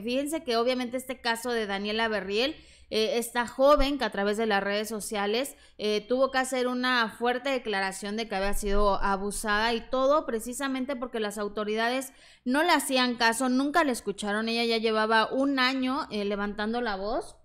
Fíjense que obviamente este caso de Daniela Berriel, esta joven que a través de las redes sociales tuvo que hacer una fuerte declaración de que había sido abusada y todo precisamente porque las autoridades no le hacían caso, nunca le escucharon. Ella ya llevaba un año levantando la voz,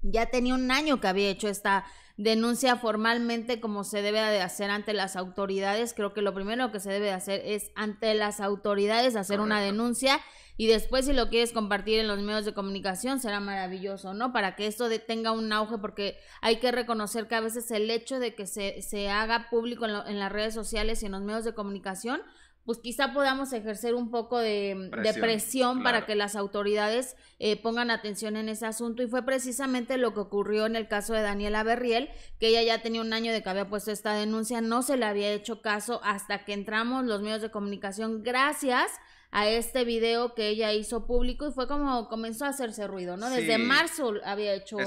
ya tenía un año que había hecho esta denuncia formalmente como se debe de hacer ante las autoridades. Creo que lo primero que se debe de hacer es ante las autoridades hacer una denuncia, y después si lo quieres compartir en los medios de comunicación será maravilloso, ¿no? Para que esto tenga un auge, porque hay que reconocer que a veces el hecho de que se haga público en las redes sociales y en los medios de comunicación, pues quizá podamos ejercer un poco de presión para que las autoridades pongan atención en ese asunto, y fue precisamente lo que ocurrió en el caso de Daniela Berriel, que ella ya tenía un año de que había puesto esta denuncia, no se le había hecho caso hasta que entramos los medios de comunicación gracias a este video que ella hizo público, y fue como comenzó a hacerse ruido, ¿no? Desde marzo había hecho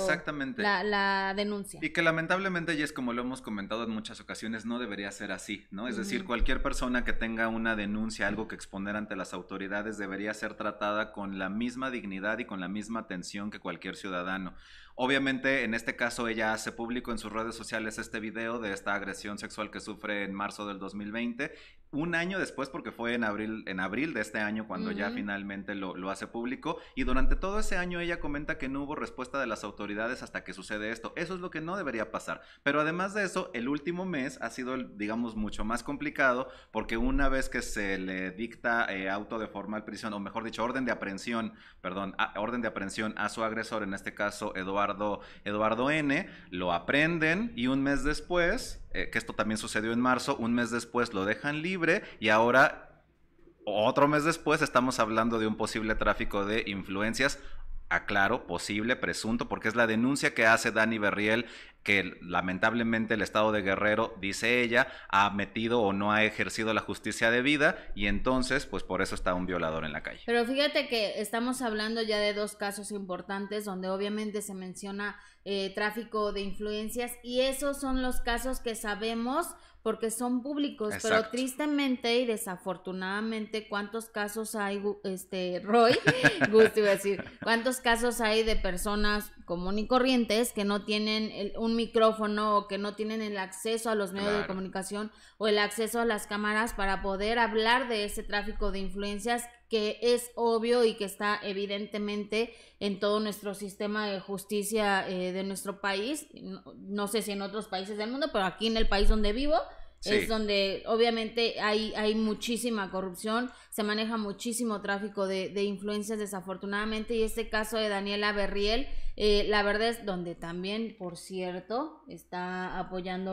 la denuncia. Y que lamentablemente, y es como lo hemos comentado en muchas ocasiones, no debería ser así, ¿no? Es decir, cualquier persona que tenga una denuncia, algo que exponer ante las autoridades, debería ser tratada con la misma dignidad y con la misma atención que cualquier ciudadano. Obviamente, en este caso, ella hace público en sus redes sociales este video de esta agresión sexual que sufre en marzo del 2020, un año después, porque fue en abril de este año cuando ya finalmente lo hace público, y durante todo ese año ella comenta que no hubo respuesta de las autoridades hasta que sucede esto. Eso es lo que no debería pasar. Pero además de eso, el último mes ha sido, digamos, mucho más complicado, porque una vez que se le dicta auto de formal prisión, o mejor dicho, orden de aprehensión a su agresor, en este caso Eduardo N., lo aprenden, y un mes después, que esto también sucedió en marzo, un mes después lo dejan libre, y ahora, otro mes después, estamos hablando de un posible tráfico de influencias. Aclaro, posible, presunto, porque es la denuncia que hace Dani Berriel, que lamentablemente el estado de Guerrero, dice ella, ha metido o no ha ejercido la justicia debida, y entonces pues por eso está un violador en la calle. Pero fíjate que estamos hablando ya de dos casos importantes donde obviamente se menciona tráfico de influencias, y esos son los casos que sabemos porque son públicos. Exacto. Pero tristemente y desafortunadamente, ¿cuántos casos hay, Roy? Gusto iba a decir, ¿cuántos casos hay de personas común y corrientes que no tienen un micrófono, o que no tienen el acceso a los medios de comunicación o el acceso a las cámaras para poder hablar de ese tráfico de influencias, que es obvio y que está evidentemente en todo nuestro sistema de justicia de nuestro país? No sé si en otros países del mundo, pero aquí en el país donde vivo es donde obviamente hay muchísima corrupción, se maneja muchísimo tráfico de influencias desafortunadamente, y este caso de Daniela Berriel, la verdad es donde también, por cierto, está apoyando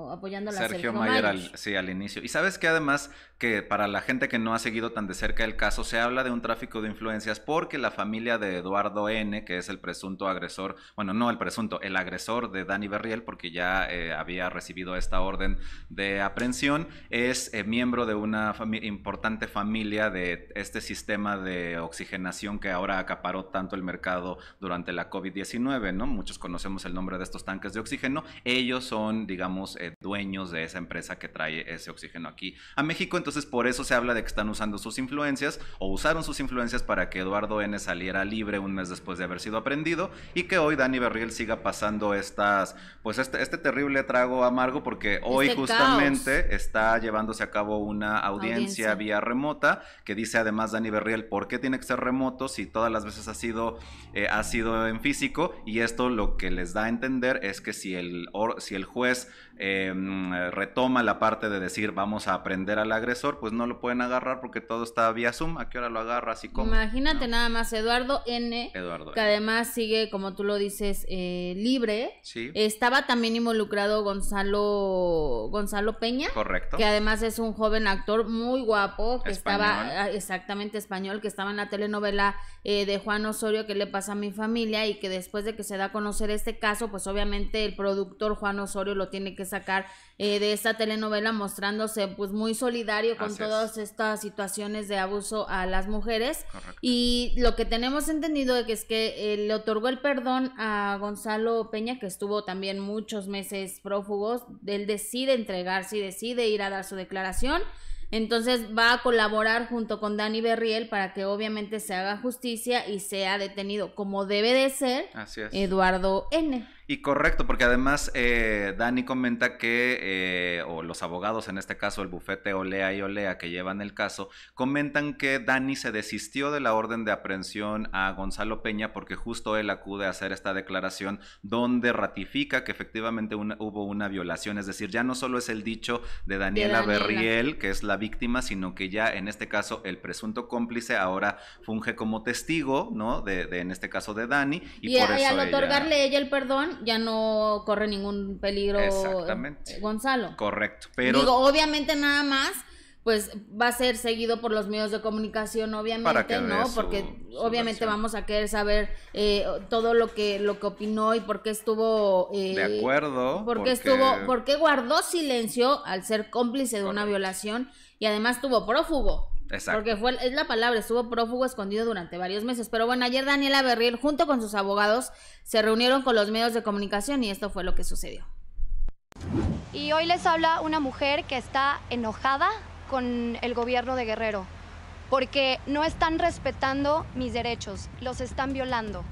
a Sergio Mayer al inicio. Y sabes que además, que para la gente que no ha seguido tan de cerca el caso, se habla de un tráfico de influencias porque la familia de Eduardo N., que es el presunto agresor, bueno, no el presunto, el agresor de Dani Berriel, porque ya había recibido esta orden de aprehensión, es miembro de una importante familia de este sistema de oxigenación que ahora acaparó tanto el mercado durante la COVID-19, ¿no? Muchos conocemos el nombre de estos tanques de oxígeno. Ellos son, digamos, dueños de esa empresa que trae ese oxígeno aquí a México. Entonces, por eso se habla de que están usando sus influencias, o usaron sus influencias para que Eduardo N. saliera libre un mes después de haber sido aprehendido, y que hoy Dani Berriel siga pasando este terrible trago amargo, porque hoy justamente está llevándose a cabo una audiencia vía remota, que dice además Dani Berriel, ¿por qué tiene que ser remoto si todas las veces ha sido en físico? Y esto lo que les da a entender es que si el juez retoma la parte de decir vamos a aprender al agresor, pues no lo pueden agarrar porque todo está vía Zoom. ¿A qué hora lo agarra? Así como imagínate, ¿no? Nada más Eduardo N., que además sigue, como tú lo dices, libre. Sí. Estaba también involucrado Gonzalo Peña. Correcto. Que además es un joven actor muy guapo, que español. estaba exactamente español, que estaba en la telenovela de Juan Osorio, ¿Qué le pasa a mi familia? Y que después de que se da a conocer este caso, pues obviamente el productor Juan Osorio lo tiene que sacar de esta telenovela, mostrándose pues muy solidario con todas estas situaciones de abuso a las mujeres. Correcto. Y lo que tenemos entendido es que le otorgó el perdón a Gonzalo Peña, que estuvo también muchos meses prófugos. Él decide entregarse y decide ir a dar su declaración. Entonces va a colaborar junto con Dani Berriel para que obviamente se haga justicia y sea detenido como debe de ser Eduardo N. Y correcto, porque además Dani comenta que, o los abogados, en este caso el bufete Olea y Olea que llevan el caso, comentan que Dani se desistió de la orden de aprehensión a Gonzalo Peña porque justo él acude a hacer esta declaración donde ratifica que efectivamente hubo una violación, es decir, ya no solo es el dicho de Daniela Berriel, que es la víctima, sino que ya en este caso el presunto cómplice ahora funge como testigo, ¿no? De en este caso de Dani, y por eso al otorgarle ella el perdón, ya no corre ningún peligro Gonzalo. Correcto. Pero digo, obviamente nada más, pues va a ser seguido por los medios de comunicación, obviamente, ¿no? Porque obviamente vamos a querer saber todo lo que opinó y por qué estuvo de acuerdo. Por qué guardó silencio al ser cómplice de una violación y además estuvo prófugo. Exacto. Porque es la palabra, estuvo prófugo escondido durante varios meses. Pero bueno, ayer Daniela Berriel junto con sus abogados se reunieron con los medios de comunicación y esto fue lo que sucedió. Y hoy les habla una mujer que está enojada con el gobierno de Guerrero porque no están respetando mis derechos, los están violando.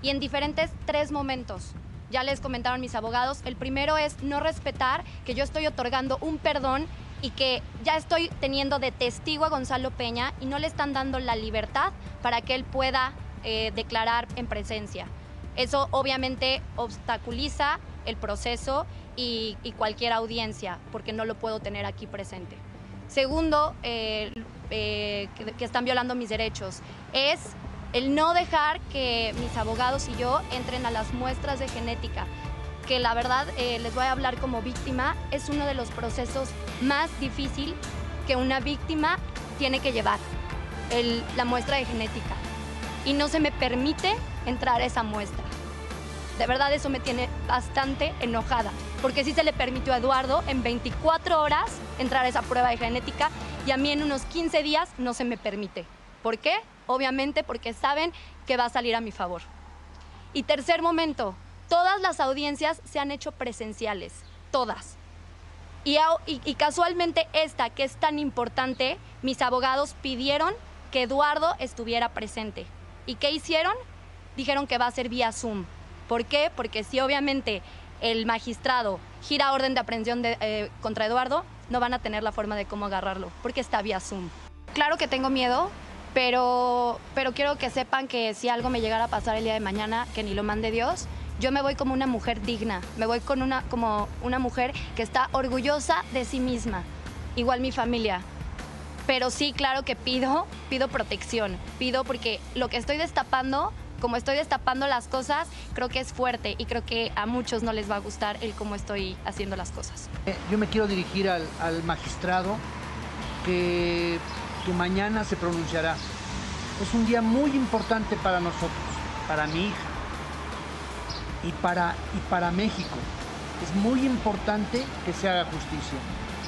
Y en diferentes 3 momentos. Ya les comentaron mis abogados. El primero es no respetar que yo estoy otorgando un perdón y que ya estoy teniendo de testigo a Gonzalo Peña y no le están dando la libertad para que él pueda declarar en presencia. Eso obviamente obstaculiza el proceso y cualquier audiencia, porque no lo puedo tener aquí presente. Segundo, que están violando mis derechos, es el no dejar que mis abogados y yo entren a las muestras de genética, que la verdad, les voy a hablar como víctima, es uno de los procesos más difíciles que una víctima tiene que llevar, la muestra de genética. Y no se me permite entrar a esa muestra. De verdad, eso me tiene bastante enojada, porque sí se le permitió a Eduardo en 24 horas entrar a esa prueba de genética y a mí en unos 15 días no se me permite. ¿Por qué? Obviamente porque saben que va a salir a mi favor. Y tercer momento, todas las audiencias se han hecho presenciales, todas. Y casualmente esta, que es tan importante, mis abogados pidieron que Eduardo estuviera presente. ¿Y qué hicieron? Dijeron que va a ser vía Zoom. ¿Por qué? Porque si obviamente el magistrado gira orden de aprehensión contra Eduardo, no van a tener la forma de cómo agarrarlo, porque está vía Zoom. Claro que tengo miedo, pero quiero que sepan que si algo me llegara a pasar el día de mañana, que ni lo mande Dios, yo me voy como una mujer digna, me voy como una mujer que está orgullosa de sí misma, igual mi familia. Pero sí, claro que pido protección, pido porque lo que estoy destapando, como estoy destapando las cosas, creo que es fuerte y creo que a muchos no les va a gustar el cómo estoy haciendo las cosas. Yo me quiero dirigir al magistrado que mañana se pronunciará. Es un día muy importante para nosotros, para mi hija y para México. Es muy importante que se haga justicia.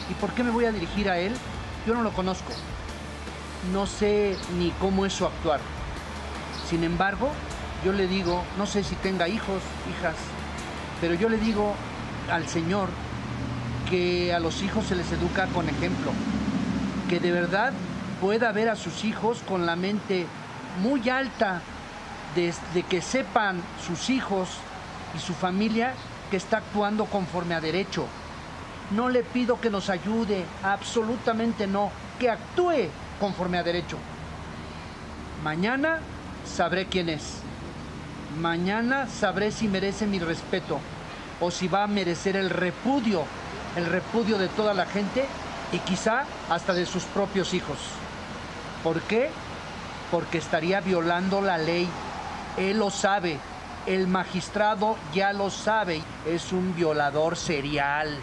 ¿Y por qué me voy a dirigir a él? Yo no lo conozco. No sé ni cómo es su actuar. Sin embargo, yo le digo, no sé si tenga hijos, hijas, pero yo le digo al Señor que a los hijos se les educa con ejemplo, que de verdad pueda ver a sus hijos con la mente muy alta, de que sepan sus hijos y su familia que está actuando conforme a derecho. No le pido que nos ayude, absolutamente no, que actúe conforme a derecho. Mañana sabré quién es. Mañana sabré si merece mi respeto o si va a merecer el repudio de toda la gente y quizá hasta de sus propios hijos. ¿Por qué? Porque estaría violando la ley. Él lo sabe, el magistrado ya lo sabe. Es un violador serial.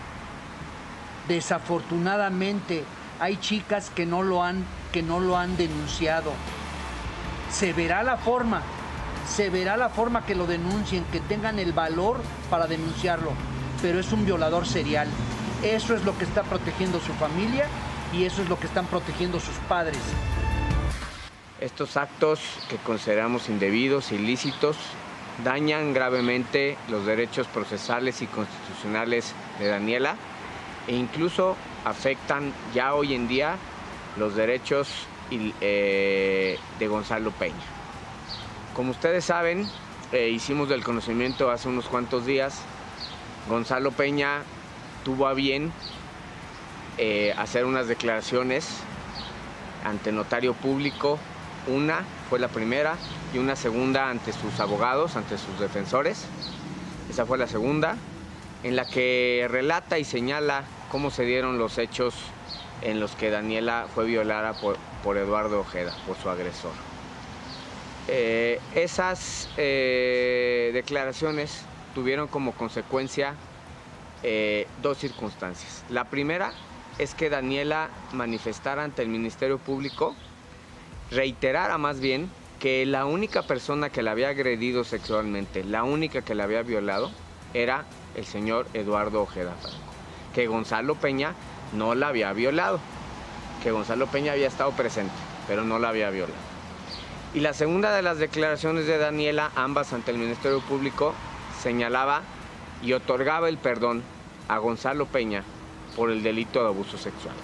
Desafortunadamente hay chicas que no lo han denunciado. Se verá la forma que lo denuncien, que tengan el valor para denunciarlo, pero es un violador serial. Eso es lo que está protegiendo su familia y eso es lo que están protegiendo sus padres. Estos actos que consideramos indebidos, ilícitos, dañan gravemente los derechos procesales y constitucionales de Daniela e incluso afectan ya hoy en día los derechos de Gonzalo Peña. Como ustedes saben, hicimos del conocimiento hace unos cuantos días. Gonzalo Peña tuvo a bien hacer unas declaraciones ante notario público. Una fue la primera y una segunda ante sus abogados, ante sus defensores. Esa fue la segunda, en la que relata y señala cómo se dieron los hechos en los que Daniela fue violada por Eduardo Ojeda, por su agresor. Esas declaraciones tuvieron como consecuencia dos circunstancias. La primera es que Daniela manifestara ante el Ministerio Público, reiterara más bien que la única persona que la había agredido sexualmente, la única que la había violado, era el señor Eduardo Ojeda Franco, que Gonzalo Peña no la había violado, que Gonzalo Peña había estado presente, pero no la había violado. Y la segunda de las declaraciones de Daniela, ambas ante el Ministerio Público, señalaba y otorgaba el perdón a Gonzalo Peña por el delito de abuso sexual.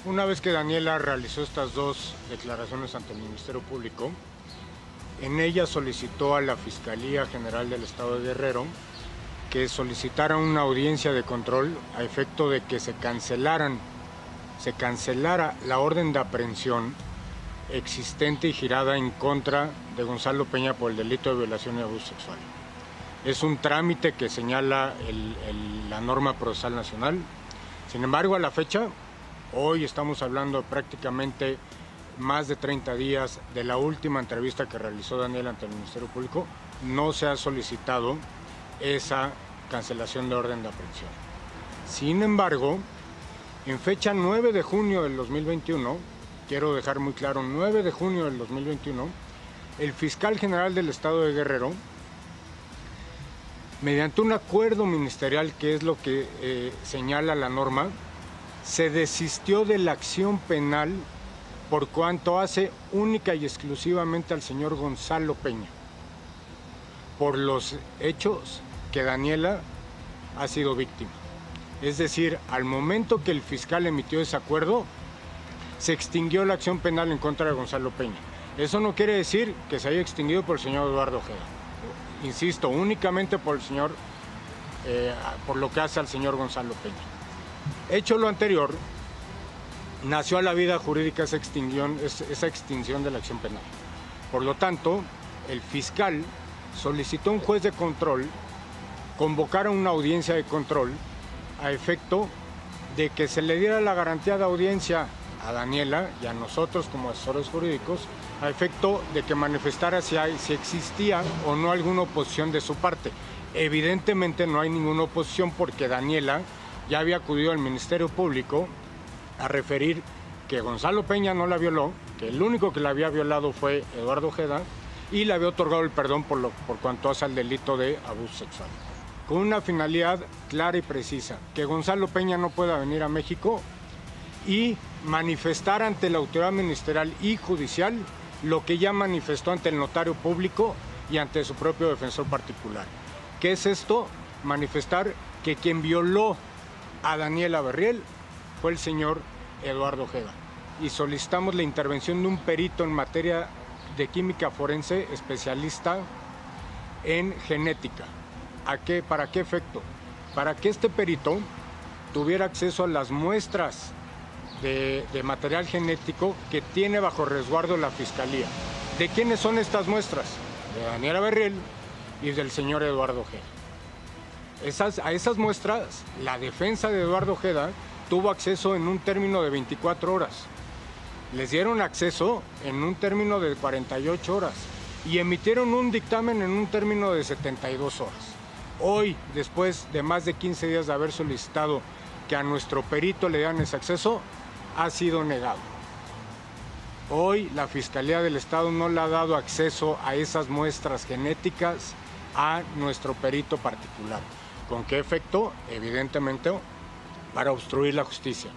Una vez que Daniela realizó estas dos declaraciones ante el Ministerio Público, en ella solicitó a la Fiscalía General del Estado de Guerrero que solicitara una audiencia de control a efecto de que se cancelara la orden de aprehensión existente y girada en contra de Gonzalo Peña por el delito de violación y abuso sexual. Es un trámite que señala la norma procesal nacional. Sin embargo, a la fecha, hoy estamos hablando prácticamente más de 30 días de la última entrevista que realizó Daniela ante el Ministerio Público, no se ha solicitado esa cancelación de orden de aprehensión. Sin embargo, en fecha 9 de junio del 2021, quiero dejar muy claro, 9 de junio del 2021, el fiscal general del Estado de Guerrero, mediante un acuerdo ministerial, que es lo que señala la norma, se desistió de la acción penal por cuanto hace única y exclusivamente al señor Gonzalo Peña, por los hechos que Daniela ha sido víctima. Es decir, al momento que el fiscal emitió ese acuerdo, se extinguió la acción penal en contra de Gonzalo Peña. Eso no quiere decir que se haya extinguido por el señor Eduardo Ojeda. Insisto, únicamente por el señor, por lo que hace al señor Gonzalo Peña. Hecho lo anterior, nació a la vida jurídica esa extinción de la acción penal. Por lo tanto, el fiscal solicitó a un juez de control convocar a una audiencia de control a efecto de que se le diera la garantía de audiencia a Daniela y a nosotros como asesores jurídicos, a efecto de que manifestara si existía o no alguna oposición de su parte. Evidentemente no hay ninguna oposición porque Daniela ya había acudido al Ministerio Público a referir que Gonzalo Peña no la violó, que el único que la había violado fue Eduardo Ojeda y le había otorgado el perdón por cuanto hace al delito de abuso sexual. Con una finalidad clara y precisa, que Gonzalo Peña no pueda venir a México y manifestar ante la autoridad ministerial y judicial lo que ya manifestó ante el notario público y ante su propio defensor particular. ¿Qué es esto? Manifestar que quien violó a Daniela Berriel fue el señor Eduardo Ojeda. Y solicitamos la intervención de un perito en materia de química forense, especialista en genética. ¿Para qué efecto? Para que este perito tuviera acceso a las muestras de material genético que tiene bajo resguardo la Fiscalía. ¿De quiénes son estas muestras? De Daniela Berriel y del señor Eduardo Ojeda. A esas muestras, la defensa de Eduardo Ojeda tuvo acceso en un término de 24 horas. Les dieron acceso en un término de 48 horas y emitieron un dictamen en un término de 72 horas. Hoy, después de más de 15 días de haber solicitado que a nuestro perito le dieran ese acceso, ha sido negado. Hoy la Fiscalía del Estado no le ha dado acceso a esas muestras genéticas a nuestro perito particular. ¿Con qué efecto? Evidentemente, para obstruir la justicia.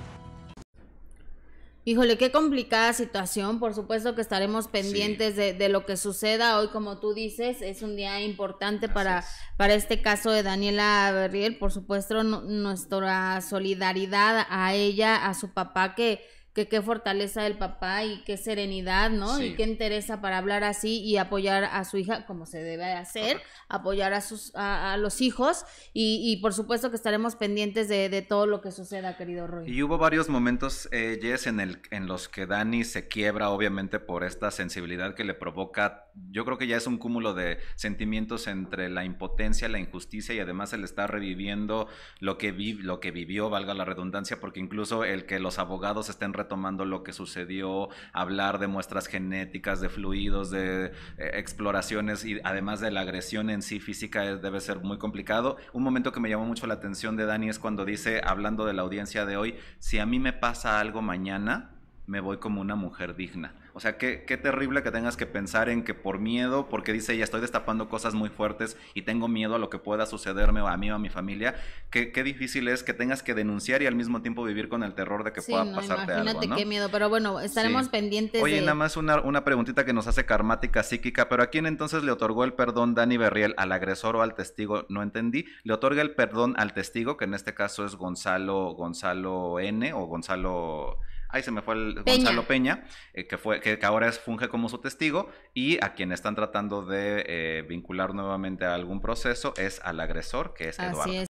Híjole, qué complicada situación. Por supuesto que estaremos pendientes de lo que suceda. Hoy, como tú dices, es un día importante para este caso de Daniela Berriel. Por supuesto, nuestra solidaridad a ella, a su papá, que que qué fortaleza del papá y qué serenidad, ¿no? Sí. Y qué entereza para hablar así y apoyar a su hija como se debe hacer, apoyar a los hijos y por supuesto que estaremos pendientes de todo lo que suceda, querido Roy. Y hubo varios momentos, Jess, en los que Dani se quiebra, obviamente, por esta sensibilidad que le provoca. Yo creo que ya es un cúmulo de sentimientos entre la impotencia, la injusticia y además él está reviviendo lo que vivió, valga la redundancia, porque incluso el que los abogados estén retomando lo que sucedió, hablar de muestras genéticas, de fluidos, de exploraciones y además de la agresión en sí física debe ser muy complicado. Un momento que me llamó mucho la atención de Dani es cuando dice, hablando de la audiencia de hoy, si a mí me pasa algo mañana, me voy como una mujer digna. O sea, qué terrible que tengas que pensar en que por miedo, porque dice ella, estoy destapando cosas muy fuertes y tengo miedo a lo que pueda sucederme a mí o a mi familia. Qué difícil es que tengas que denunciar y al mismo tiempo vivir con el terror de que pueda pasarte algo, ¿no? Imagínate qué miedo, pero bueno, estaremos pendientes. Oye, nada más una preguntita que nos hace karmática psíquica, pero ¿a quién entonces le otorgó el perdón Dani Berriel? ¿Al agresor o al testigo? No entendí. Le otorga el perdón al testigo, que en este caso es Gonzalo N o Gonzalo... Ahí se me fue el Gonzalo Peña, que ahora funge como su testigo, y a quien están tratando de vincular nuevamente a algún proceso es al agresor, que es Eduardo. Así es.